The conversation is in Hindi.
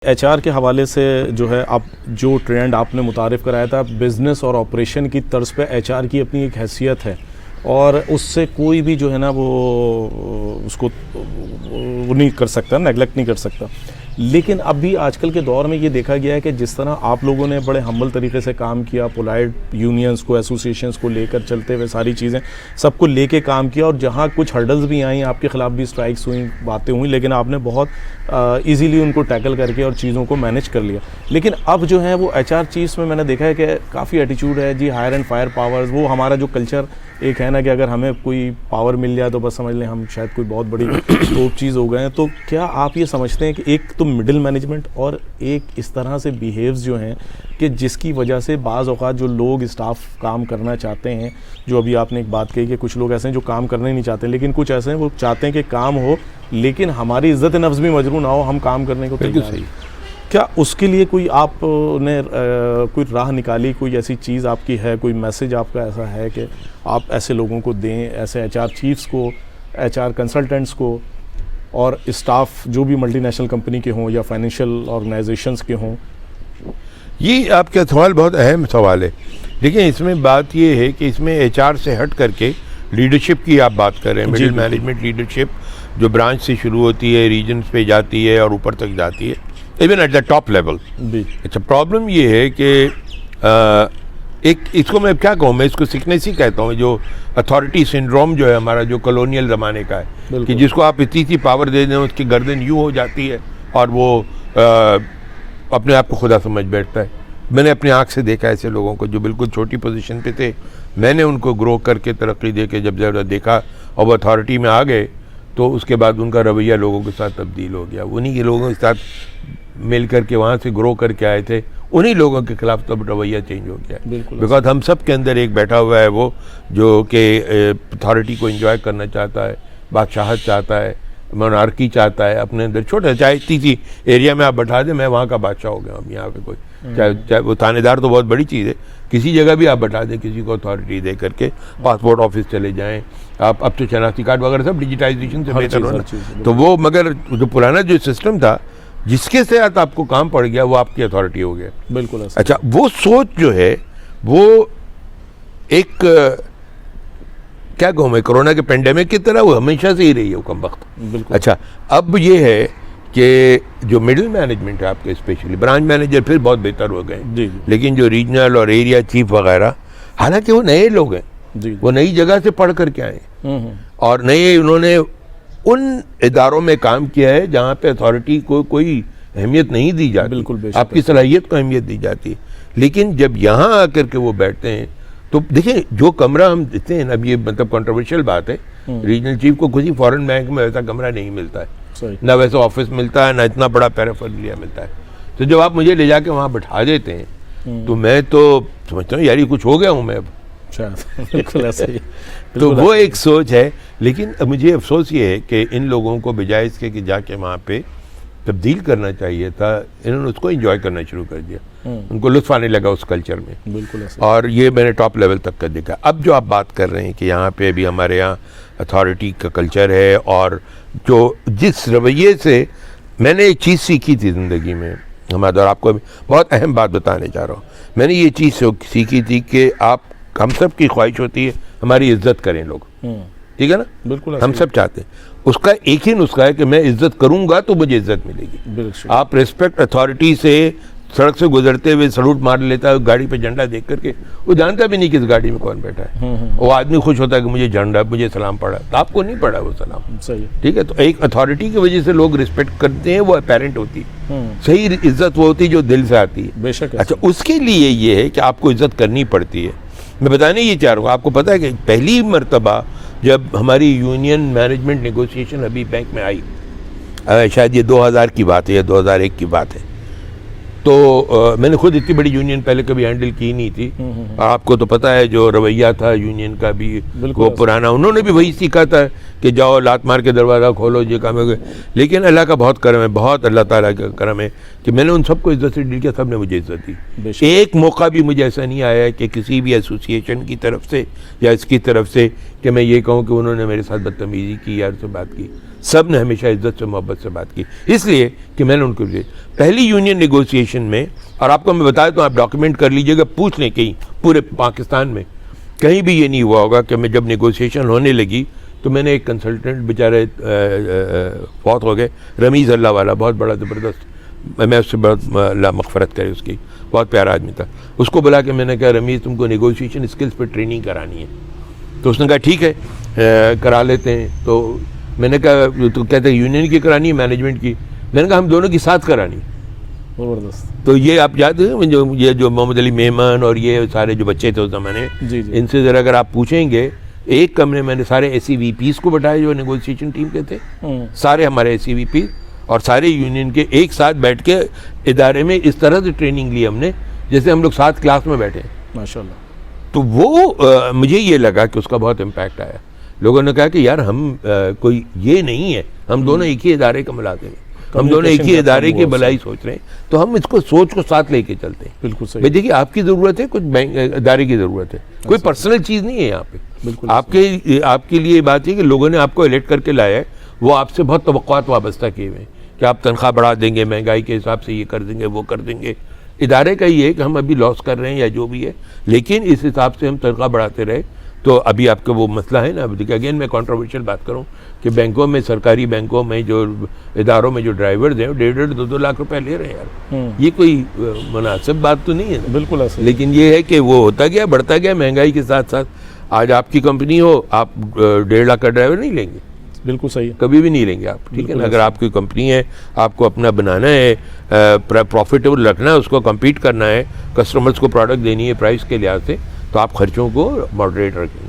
एचआर के हवाले से जो है आप जो ट्रेंड आपने मुतारिफ़ कराया था, बिज़नेस और ऑपरेशन की तर्ज पे एचआर की अपनी एक हैसियत है और उससे कोई भी जो है ना वो उसको वो नहीं कर सकता, नेगलेक्ट नहीं कर सकता। लेकिन अभी आजकल के दौर में ये देखा गया है कि जिस तरह आप लोगों ने बड़े हम्बल तरीके से काम किया, पोलाइट यूनियंस को, एसोसिएशंस को लेकर चलते हुए सारी चीज़ें सबको लेके काम किया और जहाँ कुछ हर्डल्स भी आई, आपके ख़िलाफ़ भी स्ट्राइक्स हुई, बातें हुई, लेकिन आपने बहुत इजीली उनको टैकल करके और चीज़ों को मैनेज कर लिया। लेकिन अब जो है वो एचआर चीफ्स में मैंने देखा है कि काफ़ी एटीट्यूड है जी, हायर एंड फायर पावर्स। वो हमारा जो कल्चर एक है ना कि अगर हमें कोई पावर मिल जाए तो बस समझ लें हम शायद कोई बहुत बड़ी टॉप चीज़ हो गए हैं। तो क्या आप ये समझते हैं कि एक तो मिडिल मैनेजमेंट और एक इस तरह से बिहेव्स जो हैं कि जिसकी वजह से बाज़ औक़ात जो लोग स्टाफ काम करना चाहते हैं, जो अभी आपने एक बात कही कि कुछ लोग ऐसे हैं जो काम करना ही नहीं चाहते, लेकिन कुछ ऐसे हैं वो चाहते हैं कि काम हो लेकिन हमारी इज़्ज़त नफ्स भी मजरू ना हो, हम काम करने को तैयार हैं। क्या उसके लिए कोई आपने कोई राह निकाली, कोई ऐसी चीज़ आपकी है, कोई मैसेज आपका ऐसा है कि आप ऐसे लोगों को दें, ऐसे एचआर चीफ्स को, एचआर कंसल्टेंट्स को और स्टाफ जो भी मल्टीनेशनल कंपनी के हों या फाइनेंशियल ऑर्गेनाइजेशंस के हों? ये आपका सवाल बहुत अहम सवाल है। देखिए, इसमें बात ये है कि इसमें एचआर से हट करके लीडरशिप की आप बात कर रहे हैं। मिडिल मैनेजमेंट लीडरशिप जो ब्रांच से शुरू होती है, रीजन्स पे जाती है और ऊपर तक जाती है, even at the top level. अच्छा, प्रॉब्लम ये है कि एक इसको मैं क्या कहूँ, मैं इसको सिकनेस ही कहता हूँ, जो अथॉरिटी सिंड्रोम जो है हमारा, जो कॉलोनियल ज़माने का है, कि जिसको आप इतनी सी पावर दे दें उसकी गर्दन यूँ हो जाती है और वो अपने आप को खुदा समझ बैठता है। मैंने अपनी आँख से देखा ऐसे लोगों को जो बिल्कुल छोटी पोजीशन पे थे, मैंने उनको ग्रो करके तरक्की दे के जब ज़रा देखा और वो अथॉरिटी में आ गए तो उसके बाद उनका रवैया लोगों के साथ तब्दील हो गया। उन्हीं के लोगों के साथ मिल करके वहाँ से ग्रो करके आए थे, उन्हीं लोगों के खिलाफ तब रवैया चेंज हो गया। बिकॉज हम सब के अंदर एक बैठा हुआ है वो जो कि अथॉरिटी को एंजॉय करना चाहता है, बादशाहत चाहता है, मोनार्की चाहता है अपने अंदर। छोटा चाहे इतनी सी एरिया में आप बैठा दें, मैं वहाँ का बादशाह हो गया। अब यहाँ पे कोई चाहे वो थानेदार तो बहुत बड़ी चीज़ है, किसी जगह भी आप बैठा दें किसी को अथॉरिटी दे करके, पासपोर्ट ऑफिस चले जाएं आप, अब तो शनाख्ती कार्ड वगैरह सब डिजिटाइजेशन से बेहतर हो ना। तो वो मगर जो पुराना जो सिस्टम था जिसके साथ आपको काम पड़ गया वो आपकी अथॉरिटी हो गया। बिल्कुल। अच्छा, वो सोच जो है वो एक क्या कहूँ मैं, कोरोना के पेंडेमिक की तरह वो हमेशा से ही रही है वो कम वक्त। अच्छा, अब ये है कि जो मिडिल मैनेजमेंट है आपके, स्पेशली ब्रांच मैनेजर फिर बहुत बेहतर हो गए, लेकिन जो रीजनल और एरिया चीफ वगैरह, हालांकि वो नए लोग हैं, वो नई जगह से पढ़ करके आए और नए उन्होंने उन इदारों में काम किया है जहाँ पे अथॉरिटी को कोई अहमियत नहीं दी जाती। बिल्कुल, आपकी सलाहियत को अहमियत दी जाती है। लेकिन जब यहाँ आकर के वो बैठते हैं तो देखिए, जो कमरा हम देते हैं, अब ये मतलब कंट्रोवर्शियल बात है, रीजनल चीफ को किसी फॉरेन बैंक में वैसा कमरा नहीं मिलता है, ना वैसा ऑफिस मिलता है, ना इतना बड़ा पैराफर्नालिया मिलता है। तो जब आप मुझे ले जाके वहाँ बैठा देते हैं तो मैं तो समझता हूँ यार ये कुछ हो गया हूँ मैं अब। बिल्कुल ऐसा ही। तो वो एक सोच है। लेकिन मुझे अफसोस ये है कि इन लोगों को बजाय इसके कि जाके वहाँ पे तब्दील करना चाहिए था, इन्होंने उसको एंजॉय करना शुरू कर दिया, उनको लुत्फ आने लगा उस कल्चर में। बिल्कुल ऐसा। और ये मैंने टॉप लेवल तक का देखा। अब जो आप बात कर रहे हैं कि यहाँ पे भी हमारे यहाँ अथॉरिटी का कल्चर है, और जो जिस रवैये से मैंने एक चीज़ सीखी थी ज़िंदगी में हमारे, और आपको बहुत अहम बात बताने जा रहा हूँ, मैंने ये चीज़ सीखी थी कि आप, हम सब की ख्वाहिश होती है हमारी इज्जत करें लोग, ठीक है ना? बिल्कुल, हम सब चाहते हैं। उसका एक ही नुस्खा है कि मैं इज्जत करूंगा तो मुझे इज्जत मिलेगी। आप रिस्पेक्ट अथॉरिटी से, सड़क से गुजरते हुए सलूट मार लेता है गाड़ी पे झंडा देख करके, वो जानता भी नहीं किस गाड़ी में कौन बैठा है, वो आदमी खुश होता है कि मुझे झंडा, मुझे सलाम पड़ा, तो आपको नहीं पड़ा वो सलाम। सही, ठीक है? तो एक अथॉरिटी की वजह से लोग रिस्पेक्ट करते हैं, वो अपेरेंट होती है। सही इज्जत वो होती है जो दिल से आती है। बेशक। अच्छा, उसके लिए ये है कि आपको इज्जत करनी पड़ती है। मैं बताने ये चाह रहा हूँ, आपको पता है कि पहली मर्तबा जब हमारी यूनियन मैनेजमेंट नेगोशिएशन अभी बैंक में आई, शायद ये 2000 की बात है या 2001 की बात है, तो मैंने खुद इतनी बड़ी यूनियन पहले कभी हैंडल की नहीं थी। आपको तो पता है जो रवैया था यूनियन का भी वो पुराना, उन्होंने भी वही सीखा था कि जाओ लात मार के दरवाज़ा खोलो, ये काम है। लेकिन अल्लाह का बहुत करम है, बहुत अल्लाह ताला का करम है कि मैंने उन सबको इज्जत से डील किया, सब ने मुझे इज्जत दी। एक मौका भी मुझे ऐसा नहीं आया है कि किसी भी एसोसिएशन की तरफ से या इसकी तरफ से कि मैं ये कहूँ कि उन्होंने मेरे साथ बदतमीज़ी की या उससे बात की। सब ने हमेशा इज्जत से मोहब्बत से बात की, इसलिए कि मैंने उनको पहली यूनियन नेगोशिएशन में, और आपको मैं बताया तो आप डॉक्यूमेंट कर लीजिएगा, पूछ लें कहीं पूरे पाकिस्तान में कहीं भी ये नहीं हुआ होगा कि मैं जब नेगोशिएशन होने लगी तो मैंने एक कंसल्टेंट बेचारे फौत हो गए, रमीज़ अल्लाह वाला, बहुत बड़ा ज़बरदस्त, मैं उससे बहुत अल्लाह मग़फ़रत करे उसकी, बहुत प्यारा आदमी था। उसको बुला के मैंने कहा रमीज़ तुमको नेगोशिएशन स्किल्स पे ट्रेनिंग करानी है। तो उसने कहा ठीक है करा लेते हैं। तो मैंने कहा तो कहते हैं यूनियन की करानी है मैनेजमेंट की? मैंने कहा हम दोनों की साथ करानी। ज़बरदस्त। तो ये आप याद है जो मोहम्मद अली मेमन और ये सारे जो बच्चे थे उस ज़माने, इनसे ज़रा अगर आप पूछेंगे, एक कमरे मैंने सारे ACVPs को बैठाए जो नेगोशिएशन टीम के थे, सारे हमारे ACVP और सारे यूनियन के एक साथ बैठ के इदारे में इस तरह से ट्रेनिंग ली हमने जैसे हम लोग साथ क्लास में बैठे। माशाल्लाह। तो वो मुझे ये लगा कि उसका बहुत इम्पैक्ट आया। लोगों ने कहा कि यार हम कोई ये नहीं है, हम दोनों एक ही इदारे का मुलाजिम हैं, हम दोनों एक ही इदारे की भलाई सोच रहे हैं, तो हम इसको सोच को साथ लेके चलते हैं। बिल्कुल सही। भाई देखिए आपकी ज़रूरत है, कुछ बैंक इदारे की ज़रूरत है, कोई पर्सनल चीज़ नहीं है यहाँ पे। बिल्कुल आपके लिए बात है कि लोगों ने आपको इलेक्ट करके लाया है, वो आपसे बहुत तवक्कुआत वाबस्ता किए हुए हैं कि आप तनख्वाह बढ़ा देंगे, महंगाई के हिसाब से ये कर देंगे, वो कर देंगे। इदारे का ये है कि हम अभी लॉस कर रहे हैं या जो भी है, लेकिन इस हिसाब से हम तनख्वाह बढ़ाते रहे। तो अभी आपका वो मसला है ना, अब देखिए अगेन मैं कंट्रोवर्शियल बात करूं कि बैंकों में, सरकारी बैंकों में जो इदारों में जो ड्राइवर्स हैं 1.5-2 लाख रुपए ले रहे हैं यार, ये कोई मुनासिब बात तो नहीं है। बिल्कुल ऐसा। लेकिन ये है कि वो होता गया, बढ़ता गया महंगाई के साथ साथ। आज आपकी कंपनी हो, आप 1.5 लाख का ड्राइवर नहीं लेंगे। बिल्कुल सही है, कभी भी नहीं लेंगे आप, ठीक है ना। अगर आपकी कंपनी है, आपको अपना बनाना है, प्रॉफिटेबल रखना है, उसको कम्पीट करना है, कस्टमर्स को प्रोडक्ट देनी है प्राइस के लिहाज से, तो आप खर्चों को मॉडरेट रखेंगे।